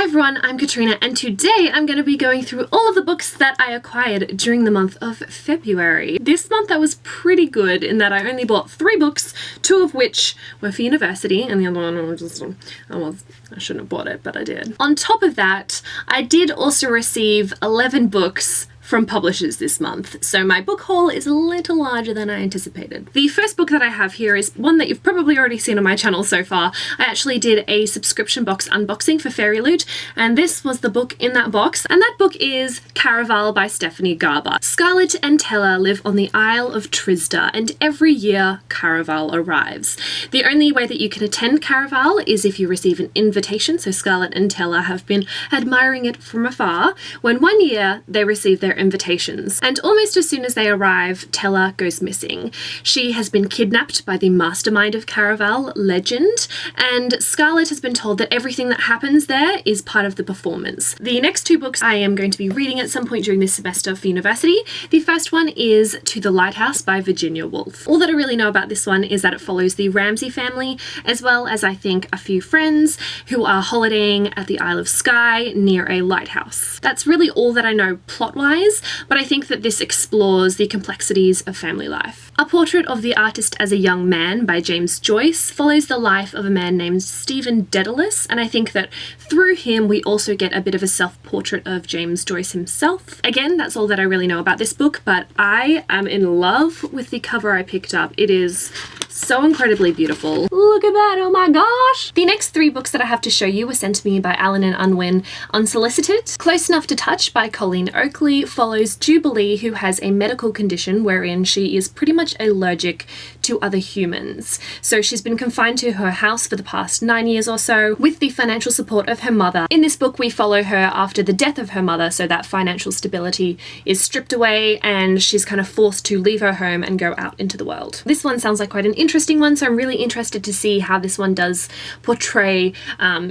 Hi everyone, I'm Katrina, and today I'm going to be going through all of the books that I acquired during the month of February. This month I was pretty good in that I only bought 3 books, 2 of which were for university, and the other one was just, I shouldn't have bought it, but I did. On top of that, I did also receive 11 books from publishers this month, so my book haul is a little larger than I anticipated. The first book that I have here is one that you've probably already seen on my channel so far. I actually did a subscription box unboxing for Fairy Loot, and this was the book in that box, and that book is Caravelle by Stephanie Garber. Scarlett and Tella live on the Isle of Trisda, and every year Caravelle arrives. The only way that you can attend Caravelle is if you receive an invitation, so Scarlett and Tella have been admiring it from afar, when one year they receive their invitations, and almost as soon as they arrive, Tella goes missing. She has been kidnapped by the mastermind of Caravelle, Legend, and Scarlett has been told that everything that happens there is part of the performance. The next 2 books I am going to be reading at some point during this semester for university. The first one is To the Lighthouse by Virginia Woolf. All that I really know about this one is that it follows the Ramsey family, as well as I think a few friends who are holidaying at the Isle of Skye near a lighthouse. That's really all that I know plot-wise, but I think that this explores the complexities of family life. A Portrait of the Artist as a Young Man by James Joyce follows the life of a man named Stephen Dedalus, and I think that through him we also get a bit of a self-portrait of James Joyce himself. Again, that's all that I really know about this book, but I am in love with the cover I picked up. It is so incredibly beautiful. Look at that, oh my gosh! The next 3 books that I have to show you were sent to me by Alan and Unwin unsolicited. Close Enough to Touch by Colleen Oakley follows Jubilee, who has a medical condition wherein she is pretty much allergic to other humans. So she's been confined to her house for the past 9 years or so with the financial support of her mother. In this book we follow her after the death of her mother, so that financial stability is stripped away and she's kind of forced to leave her home and go out into the world. This one sounds like quite an interesting one, so I'm really interested to see how this one does portray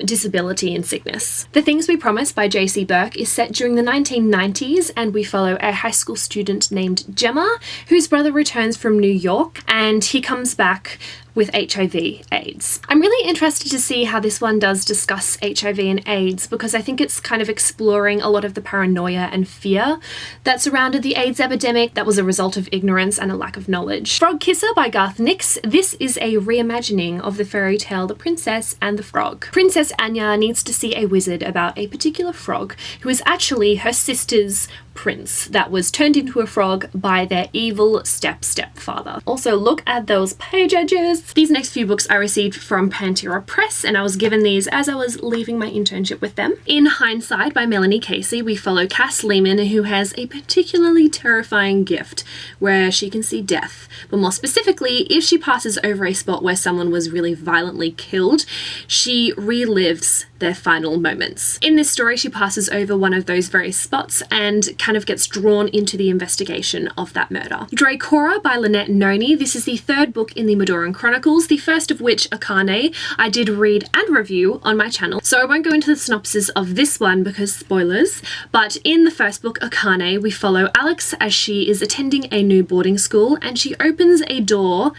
disability and sickness. The Things We Promise by J.C. Burke is set during the 1990s, and we follow a high school student named Gemma, whose brother returns from New York, and he comes back with HIV/AIDS. I'm really interested to see how this one does discuss HIV and AIDS, because I think it's kind of exploring a lot of the paranoia and fear that surrounded the AIDS epidemic that was a result of ignorance and a lack of knowledge. Frog Kisser by Garth Nix. This is a reimagining of the fairy tale The Princess and the Frog. Princess Anya needs to see a wizard about a particular frog who is actually her sister's prince that was turned into a frog by their evil stepfather. Also, look at those page edges. These next few books I received from Pantera Press, and I was given these as I was leaving my internship with them. In Hindsight by Melanie Casey, we follow Cass Lehman, who has a particularly terrifying gift where she can see death, but more specifically, if she passes over a spot where someone was really violently killed, she relives their final moments. In this story, she passes over one of those very spots and kind of gets drawn into the investigation of that murder. Cora by Lynette Noni. This is the 3rd book in the Madoran Chronicles, the first of which, Akane, I did read and review on my channel, so I won't go into the synopsis of this one because spoilers, but in the first book, Akane, we follow Alex as she is attending a new boarding school, and she opens a door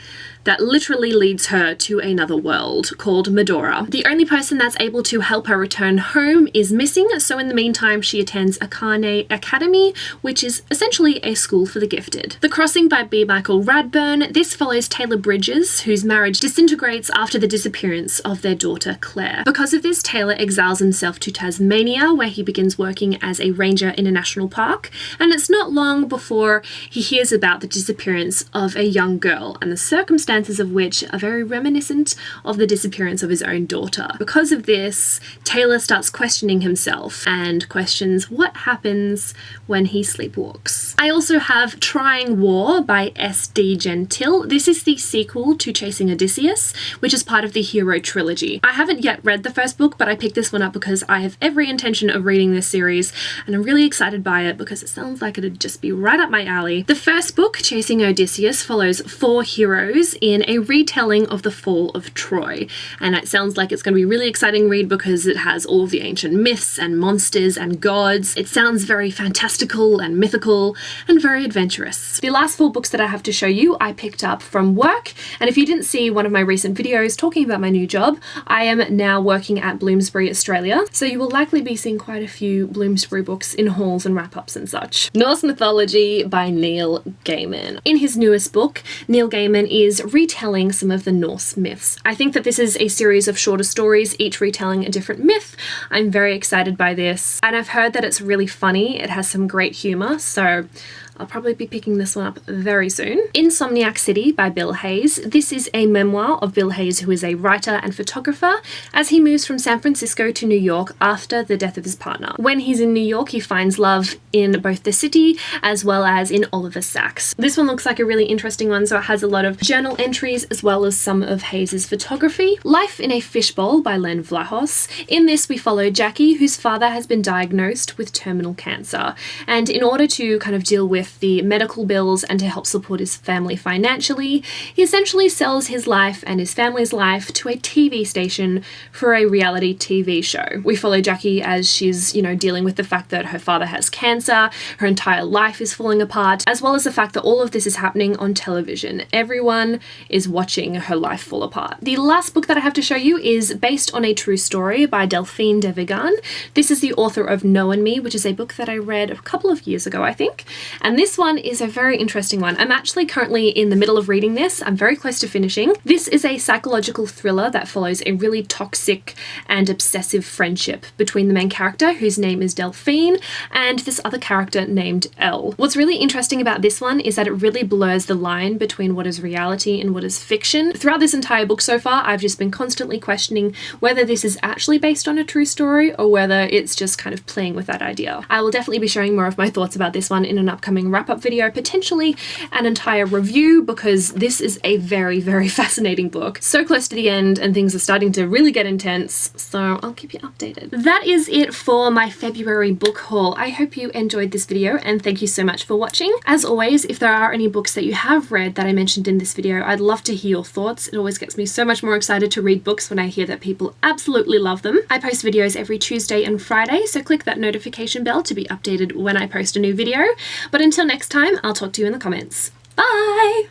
that literally leads her to another world called Medora. The only person that's able to help her return home is missing, so in the meantime she attends Akane Academy, which is essentially a school for the gifted. The Crossing by B. Michael Radburn. This follows Taylor Bridges, whose marriage disintegrates after the disappearance of their daughter Claire. Because of this, Taylor exiles himself to Tasmania, where he begins working as a ranger in a national park, and it's not long before he hears about the disappearance of a young girl, and the circumstances of which are very reminiscent of the disappearance of his own daughter. Because of this, Taylor starts questioning himself and questions what happens when he sleepwalks. I also have Trying War by S.D. Gentile. This is the sequel to Chasing Odysseus, which is part of the Hero trilogy. I haven't yet read the first book, but I picked this one up because I have every intention of reading this series, and I'm really excited by it because it sounds like it'd just be right up my alley. The first book, Chasing Odysseus, follows 4 heroes in a retelling of the fall of Troy, and it sounds like it's going to be a really exciting read because it has all of the ancient myths and monsters and gods. It sounds very fantastical and mythical and very adventurous. The last 4 books that I have to show you I picked up from work, and if you didn't see one of my recent videos talking about my new job, I am now working at Bloomsbury, Australia, so you will likely be seeing quite a few Bloomsbury books in hauls and wrap-ups and such. Norse Mythology by Neil Gaiman. In his newest book, Neil Gaiman is retelling some of the Norse myths. I think that this is a series of shorter stories, each retelling a different myth. I'm very excited by this, and I've heard that it's really funny. It has some great humour, so I'll probably be picking this one up very soon. Insomniac City by Bill Hayes. This is a memoir of Bill Hayes, who is a writer and photographer, as he moves from San Francisco to New York after the death of his partner. When he's in New York, he finds love in both the city as well as in Oliver Sacks. This one looks like a really interesting one, so it has a lot of journal entries as well as some of Hayes' photography. Life in a Fishbowl by Len Vlahos. In this, we follow Jackie, whose father has been diagnosed with terminal cancer, and in order to kind of deal with the medical bills and to help support his family financially, he essentially sells his life and his family's life to a TV station for a reality TV show. We follow Jackie as she's, dealing with the fact that her father has cancer, her entire life is falling apart, as well as the fact that all of this is happening on television. Everyone is watching her life fall apart. The last book that I have to show you is based on a true story by Delphine de Vigan. This is the author of No and Me, which is a book that I read a couple of years ago, I think, and this one is a very interesting one. I'm actually currently in the middle of reading this. I'm very close to finishing. This is a psychological thriller that follows a really toxic and obsessive friendship between the main character, whose name is Delphine, and this other character named Elle. What's really interesting about this one is that it really blurs the line between what is reality and what is fiction. Throughout this entire book so far, I've just been constantly questioning whether this is actually based on a true story or whether it's just kind of playing with that idea. I will definitely be sharing more of my thoughts about this one in an upcoming wrap-up video, potentially an entire review, because this is a very, very fascinating book. So close to the end and things are starting to really get intense, so I'll keep you updated. That is it for my February book haul. I hope you enjoyed this video and thank you so much for watching. As always, if there are any books that you have read that I mentioned in this video, I'd love to hear your thoughts. It always gets me so much more excited to read books when I hear that people absolutely love them. I post videos every Tuesday and Friday, so click that notification bell to be updated when I post a new video. But until next time, I'll talk to you in the comments. Bye!